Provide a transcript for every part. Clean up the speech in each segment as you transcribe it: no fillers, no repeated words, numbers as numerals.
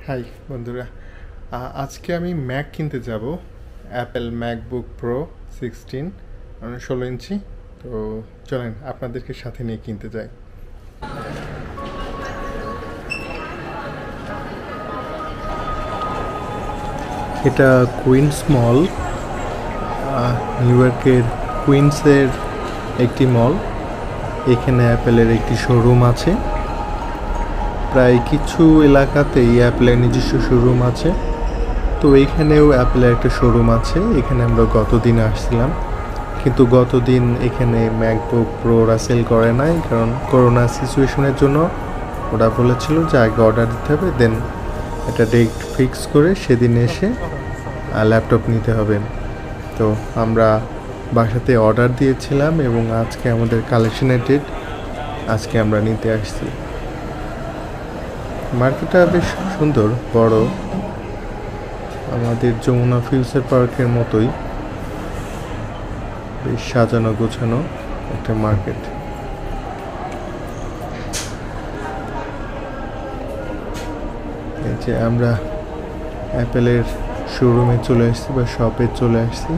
High বন্ধুরা, আজকে আমি ম্যাক কিনতে যাব। অ্যাপেল ম্যাকবুক প্রো 16 মানে 16 ইঞ্চি। তো চলেন আপনাদেরকে সাথে নিয়ে কিনতে যাই। এটা কুইন্স মল, নিউ ইয়র্কের কুইন্সের একটি মল। এখানে অ্যাপেলের একটি শোরুম আছে। প্রায় কিছু এলাকাতেই অ্যাপেলের নিজস্ব শোরুম আছে। তো এইখানেও অ্যাপেলের একটা শোরুম আছে। এখানে আমরা গতদিন আসছিলাম, কিন্তু গতদিন এখানে ম্যাকবুক প্রো ওরা সেল করে নাই, কারণ করোনা সিচুয়েশনের জন্য ওরা বলেছিল যে আগে অর্ডার দিতে হবে, দেন একটা ডেট ফিক্স করে সেদিন এসে ল্যাপটপ নিতে হবে। তো আমরা বাসাতে অর্ডার দিয়েছিলাম এবং আজকে আমাদের কালেকশনের ডেট, আজকে আমরা নিতে আসছি। মার্কেটটা বেশ সুন্দর, বড়, আমাদের যমুনা ফিউচার পার্কের মতোই বেশ সাজানো গোছানো একটা মার্কেট। এই যে আমরা অ্যাপেলের শোরুমে চলে আসছি বা শপে চলে আসছি।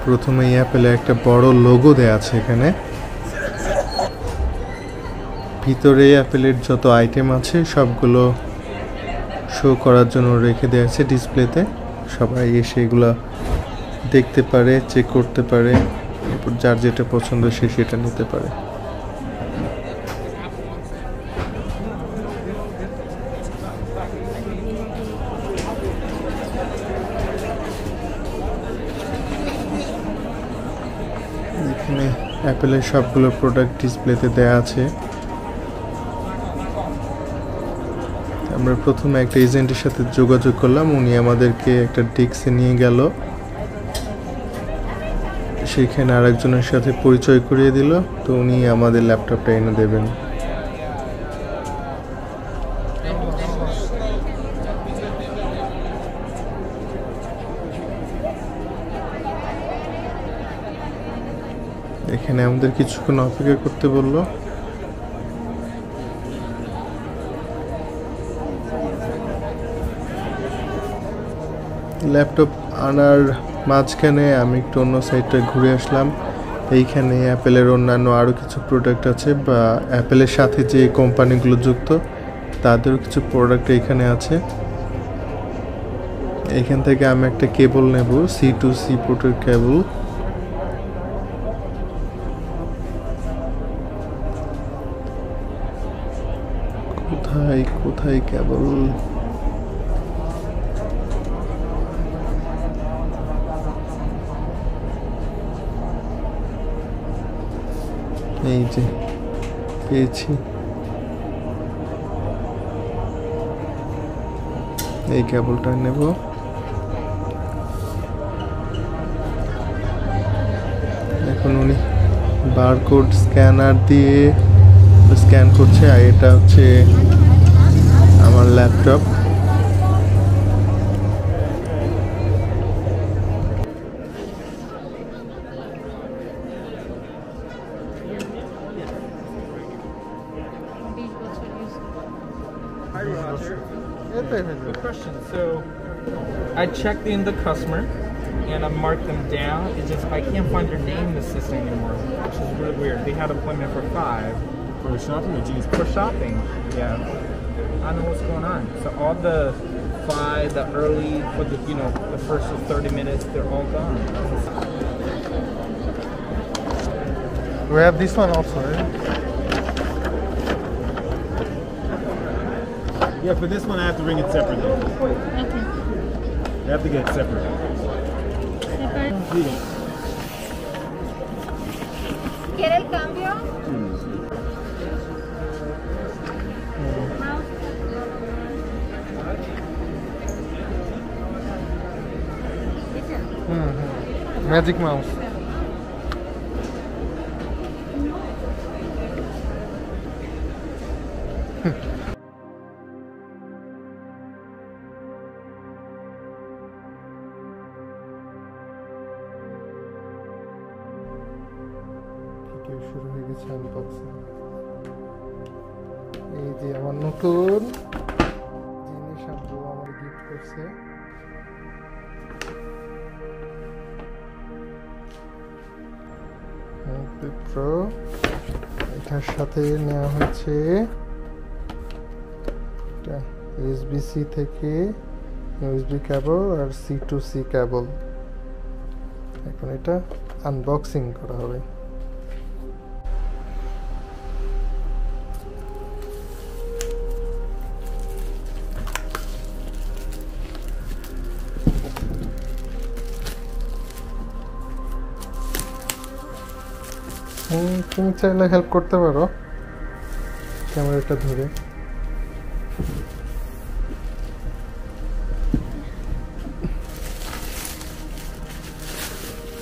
প্রথমেই অ্যাপেলের একটা বড় লোগো দেয়া আছে এখানে। ভিতরে অ্যাপেলের যত আইটেম আছে সবগুলো শো করার জন্য রেখে দেওয়া আছে ডিসপ্লেতে। সবাই এসে এগুলো দেখতে পারে, চেক করতে পারে, এরপর যার যেটা পছন্দ সে সেটা নিতে পারে। এখানে অ্যাপেলের সবগুলো প্রোডাক্ট ডিসপ্লেতে দেয়া আছে। আমরা প্রথমে একটা এজেন্টের সাথে যোগাযোগ করলাম, উনি আমাদেরকে একটা ডেস্কে নিয়ে গেল, সেখানে আরেকজনের সাথে পরিচয় করিয়ে দিল। তো উনি আমাদের ল্যাপটপটা এনে দেবেন। এখানে আমাদের কিছুক্ষণ অপেক্ষা করতে বলল। ল্যাপটপ আনার মাঝখানে আমি একটু অন্য সাইডটা ঘুরে আসলাম। এইখানে অ্যাপেলের অন্যান্য আরও কিছু প্রোডাক্ট আছে, বা অ্যাপেলের সাথে যে কোম্পানিগুলো যুক্ত তাদেরও কিছু প্রোডাক্ট এখানে আছে। এখান থেকে আমি একটা কেবল নেব, C2C পোর্টের কেবল। কোথায় কোথায় কেবল? এই যে পেয়েছি, এই কেবলটা নেব। এখন উনি বারকোড স্ক্যানার দিয়ে স্ক্যান করছে, আর এটা হচ্ছে আমার laptop. Hi, Roger. Good question. So, I checked in the customer and I marked them down. It's just I can't find their name in the system anymore, which is really weird. They had an appointment for 5. For shopping or jeans? For shopping, yeah. I don't know what's going on. So all the 5, the early, for the the first 30 minutes, they're all gone. We have this one also, right? Yeah, for this one I have to ring it separately. Okay. You have to get it separate. Separate. ¿Quiere el cambio? Mouse. Magic mouse. Video শুরু হয়ে গেছে unboxing. এই যে আমার নতুন জিনিস আব্বু আমার গিফট করছে। প্রো এটার সাথে নেওয়া হয়েছে এটা USB-C থেকে USB কেবল আর C2C কেবল। এখন এটা আনবক্সিং করা হবে। তুমি চাইলে হেল্প করতে পারো ক্যামেরাটা ধরে।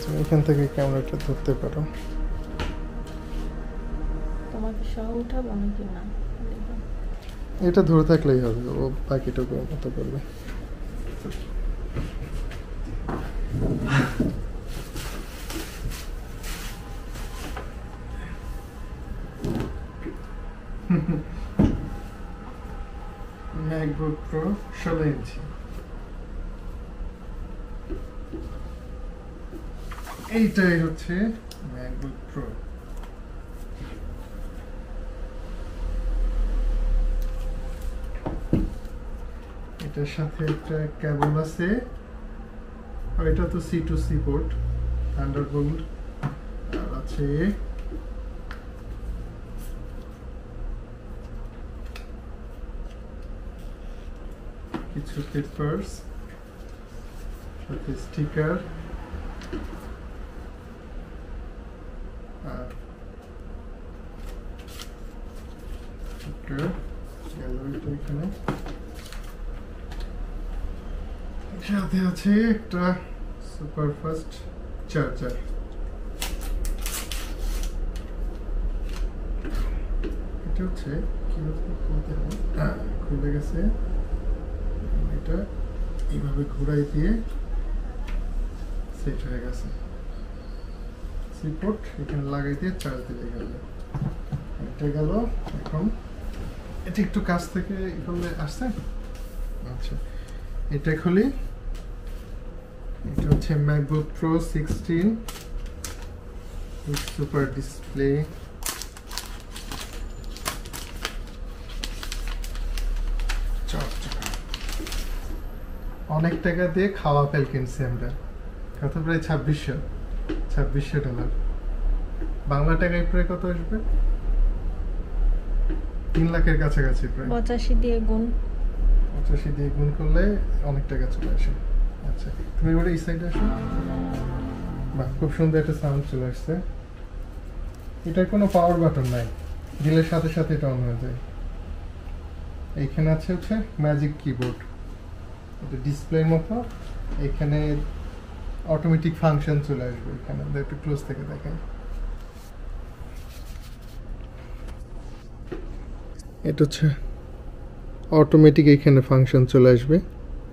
তুমি এখান থেকে ক্যামেরাটা ধরতে পারো। তোমাকে সহ উঠাবো নাকি না? এটা ধরে থাকলেই হবে, ও বাকিটুকু মতো করবে। MacBook Pro 16 ইঞ্চি। এইটাই হচ্ছে MacBook Pro। এটার সাথে একটা কেবল আছে, আর এটা তো C2C পোর্ট, থান্ডারবোল্ট, আর আছে কিছু পেপারস, সাথে স্টিকার, আর গ্যালারিটা এখানে। সাথে আছে একটা সুপারফাস্ট চার্জার। এটা হচ্ছে কিভাবে খুলতে হবে, খুলে গেছে। এটা এইভাবে ঘুরাই দিয়ে সেট হয়ে গেছে। সিপোর্ট এখানে লাগাই দিয়ে চার্জ দিলে গেল। এটা গেল। এখন এটা একটু কাছ থেকে করলে আসছে। আচ্ছা, এটা খুলি। এটা হচ্ছে MacBook Pro 16 সুপার ডিসপ্লে। অনেক টাকা দিয়ে খাওয়া ফেল কিনছি আমরা, কত প্রায় $2600 বাংলা টাকায় প্রায় কত আসবে? 3 লাখের কাছাকাছি প্রায়। 85 দিয়ে গুণ 85 দিয়ে গুণ করলে অনেক টাকা চলে আসে। আচ্ছা, তুমি এবারে এই সাইডে আসো। বাহ, খুব সুন্দর একটা সাউন্ড চলে আসছে। এটার কোনো পাওয়ার বাটন নাই, দিলের সাথে সাথে এটা অন হয়ে যায়। এইখানে আছে হচ্ছে ম্যাজিক কিবোর্ড, এটা ডিসপ্লের মতো। এখানে অটোমেটিক ফাংশন চলে আসবে। এখানে একটু ক্লোজ থেকে দেখেন, এটা হচ্ছে অটোমেটিক এখানে ফাংশন চলে আসবে।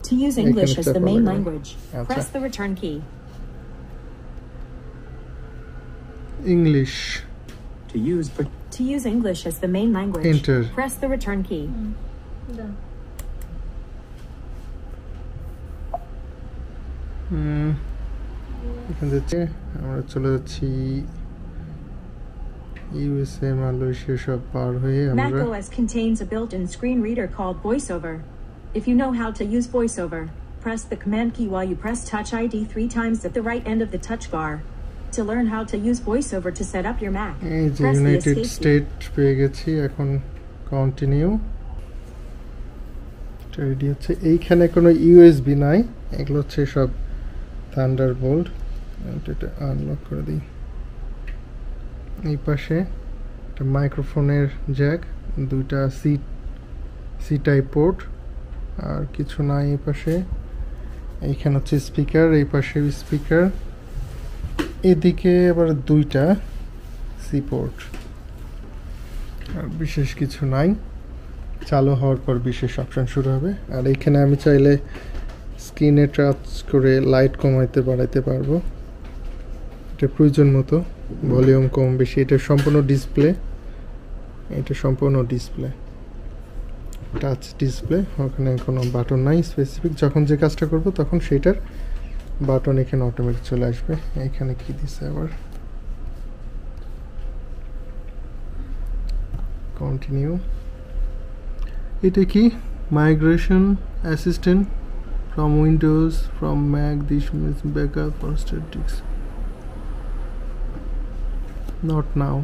To use English as the main language, press the return key. English. To use English as the main language, Enter. press the return key. এখান থেকে আমরা চলে যাচ্ছি USA, মালয়েশিয়া সব পার হয়ে আমরা macOS contains a built-in screen reader called VoiceOver. If you know how to use VoiceOver, press the command key while you press Touch ID 3 times at the right end of the touch bar. To learn how to use VoiceOver to set up your Mac, এই যে press the United escape key. State পেয়ে গেছি। এখন continue. এটা ready হচ্ছে। এইখানে কোনো USB নাই, এগুলো হচ্ছে সব থান্ডারবোল্ট। এটা আনলক করে দিই। এই পাশে একটা মাইক্রোফোনের জ্যাক, দুইটা সি টাইপ পোর্ট, আর কিছু নাই এই পাশে। এইখানে হচ্ছে স্পিকার, এই পাশে স্পিকার, এদিকে আবার দুইটা সি পোর্ট, আর বিশেষ কিছু নাই। চালু হওয়ার পর বিশেষ অপশন শুরু হবে। আর এইখানে আমি চাইলে স্ক্রিনে টাচ করে লাইট কমাইতে বাড়াইতে পারবো, এটা প্রয়োজন মতো। ভলিউম কম বেশি, এটা সম্পূর্ণ ডিসপ্লে, এটা সম্পূর্ণ ডিসপ্লে। টাচ ডিসপ্লে, ওখানে কোনো বাটন নাই স্পেসিফিক, যখন যে কাজটা করব তখন সেইটার বাটন এখানে অটোমেটিক চলে আসবে। এখানে কি দিছে আবার, কন্টিনিউ। এটা কি migration assistant from Windows from Mac, this means backup for statics, not now,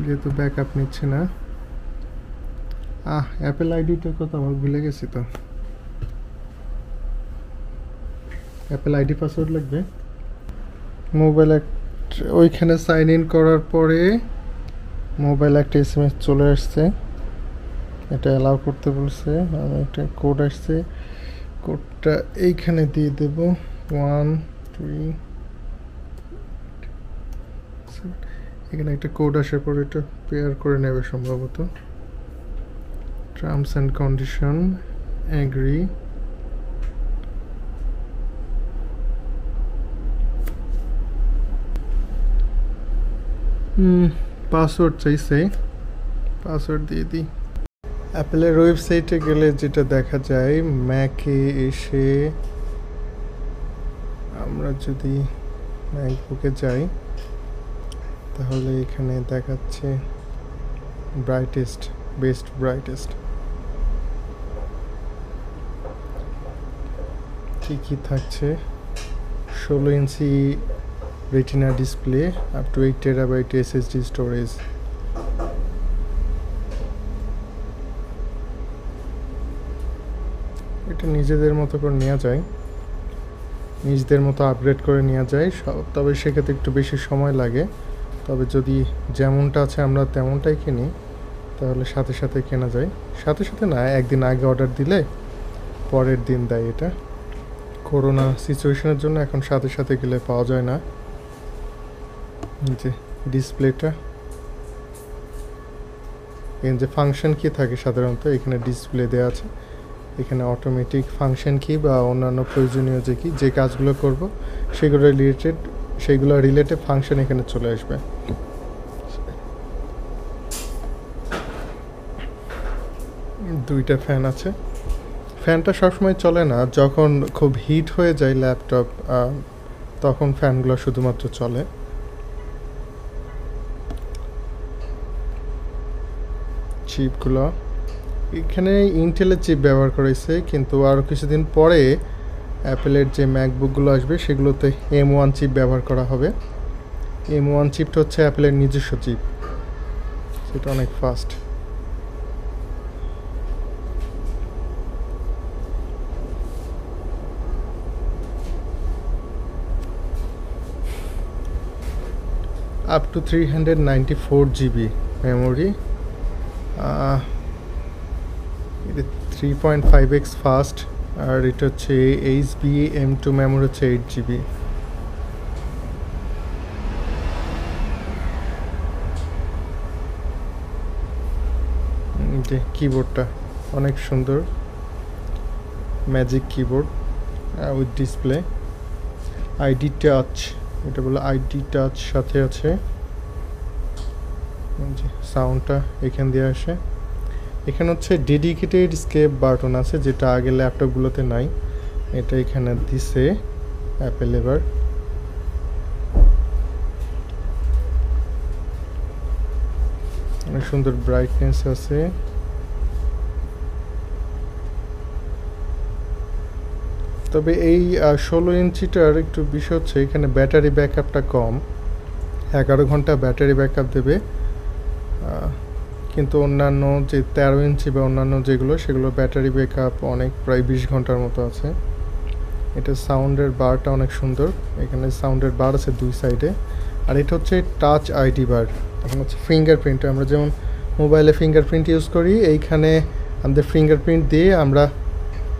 যেহেতু ব্যাকআপ নিচ্ছে না। অ্যাপেল আইডিটার কথা আমার ভুলে গেছি তো, অ্যাপেল আইডি পাসওয়ার্ড লাগবে। মোবাইল ওইখানে সাইন ইন করার পরে মোবাইল একটা SMS চলে আসছে, এটা অ্যালাউ করতে বলছে। আমি একটা কোড আসছে, কোডটা এইখানে দিয়ে দেব 1 3 এখানে একটা কোড আসার পর এটা পেয়ার করে নেবে সম্ভবত। Terms and condition, agree. Password চাইছে, পাসওয়ার্ড দিয়ে দিই। অ্যাপেলের ওয়েবসাইটে গেলে যেটা দেখা যায়, ম্যাকে এসে আমরা যদি ম্যাকবুকে যাই তাহলে এখানে দেখাচ্ছে ব্রাইটেস্ট, বেস্ট ব্রাইটেস্ট। ঠিকই থাকছে, 16 inch retina display, up to 8 terabyte SSD storage. এটা নিজেদের মতো করে নেওয়া যায়, নিজেদের মতো আপগ্রেড করে নেওয়া যায় সব, তবে সেক্ষেত্রে একটু বেশি সময় লাগে। তবে যদি যেমনটা আছে আমরা তেমনটাই কিনি তাহলে সাথে সাথে কেনা যায়, সাথে সাথে না, একদিন আগে অর্ডার দিলে পরের দিন দেয়। এটা করোনা সিচুয়েশনের জন্য এখন সাথে সাথে গেলে পাওয়া যায় না। যে ডিসপ্লেটা, এর যে ফাংশন কি থাকে সাধারণত এখানে ডিসপ্লে দেওয়া আছে, এখানে অটোমেটিক ফাংশন কি বা অন্যান্য প্রয়োজনীয় যে কি যে কাজগুলো করব সেগুলো রিলেটেড ফাংশন এখানে চলে আসবে। দুইটা ফ্যান আছে, ফ্যানটা সবসময় চলে না, যখন খুব হিট হয়ে যায় ল্যাপটপ তখন ফ্যানগুলো শুধুমাত্র চলে। চিপগুলো এখানে ইন্টেলের চিপ ব্যবহার করেছে, কিন্তু আরও কিছুদিন পরে অ্যাপেলের যে ম্যাকবুকগুলো আসবে সেগুলোতে M1 চিপ ব্যবহার করা হবে। M1 চিপটা হচ্ছে অ্যাপেলের নিজস্ব চিপ, সেটা অনেক fast. Up to 394 GB memory, 3.5x fast, আর এটা হচ্ছে HBM2 মেমোরি হচ্ছে 8 GB। যে কিবোর্ডটা অনেক সুন্দর, magic keyboard with display, ID touch, এটা বলে আইডি টাচ সাথে আছে। সাউন্ডটা এখান দিয়ে আসে। এখানে হচ্ছে ডেডিকেটেড স্কেপ বাটন আছে, যেটা আগে ল্যাপটপগুলোতে নাই, এটা এখানে দিছে অ্যাপেল এবার। অনেক সুন্দর ব্রাইটনেস আছে। তবে এই 16 ইঞ্চিটার একটু বিষয় হচ্ছে এখানে ব্যাটারি ব্যাকআপটা কম, 11 ঘন্টা ব্যাটারি ব্যাকআপ দেবে, কিন্তু অন্যান্য যে 13 ইঞ্চি বা অন্যান্য যেগুলো সেগুলো ব্যাটারি ব্যাকআপ অনেক, প্রায় 20 ঘন্টার মতো আছে। এটা সাউন্ডের বারটা অনেক সুন্দর, এখানে সাউন্ডের বার আছে দুই সাইডে, আর এটা হচ্ছে টাচ আইডি বার। এখন হচ্ছে ফিঙ্গারপ্রিন্ট, আমরা যেমন মোবাইলে ফিঙ্গারপ্রিন্ট ইউজ করি, এইখানে আমাদের ফিঙ্গারপ্রিন্ট দিয়ে আমরা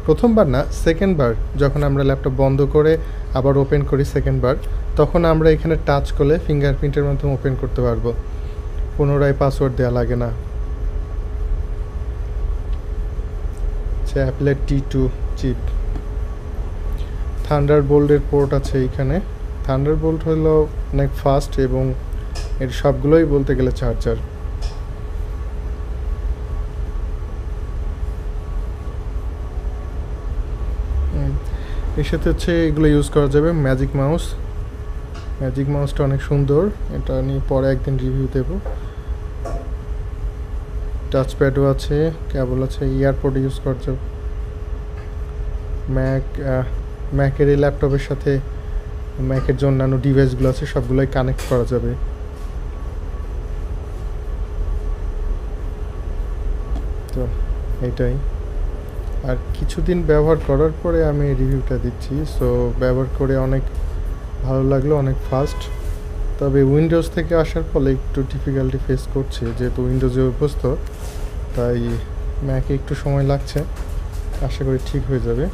প্রথমবার না সেকেন্ডবার যখন আমরা ল্যাপটপ বন্ধ করে আবার ওপেন করি সেকেন্ডবার, তখন আমরা এখানে টাচ করলে ফিঙ্গারপ্রিন্টের মাধ্যমে ওপেন করতে পারবো, পুনরায় পাসওয়ার্ড দেওয়া লাগে না। অ্যাপেলের T2 চিপ, থান্ডারবোল্টের পোর্ট আছে এইখানে। থান্ডারবোল্ট হলো অনেক ফাস্ট এবং এর সবগুলোই বলতে গেলে চার্জার। এর সাথে হচ্ছে এগুলো ইউজ করা যাবে ম্যাজিক মাউসটা অনেক সুন্দর, এটা নিয়ে পরে একদিন রিভিউ দেব। টাচপ্যাডও আছে, কেবল আছে, ইয়ারপড ইউজ করা যাবে। ম্যাকের এই ল্যাপটপের সাথে ম্যাকের যে অন্যান্য ডিভাইসগুলো আছে সবগুলোই কানেক্ট করা যাবে। তো এটাই, আর কিছুদিন ব্যবহার করার পরে আমি রিভিউটা দিচ্ছি। সো ব্যবহার করে অনেক ভালো লাগলো, অনেক ফাস্ট। তবে উইন্ডোজ থেকে আসার ফলে একটু ডিফিকাল্টি ফেস করছে, যেহেতু উইন্ডোজে অভ্যস্ত, তাই ম্যাকে একটু সময় লাগছে। আশা করি ঠিক হয়ে যাবে।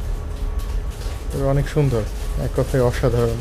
তবে অনেক সুন্দর, এক কথায় অসাধারণ।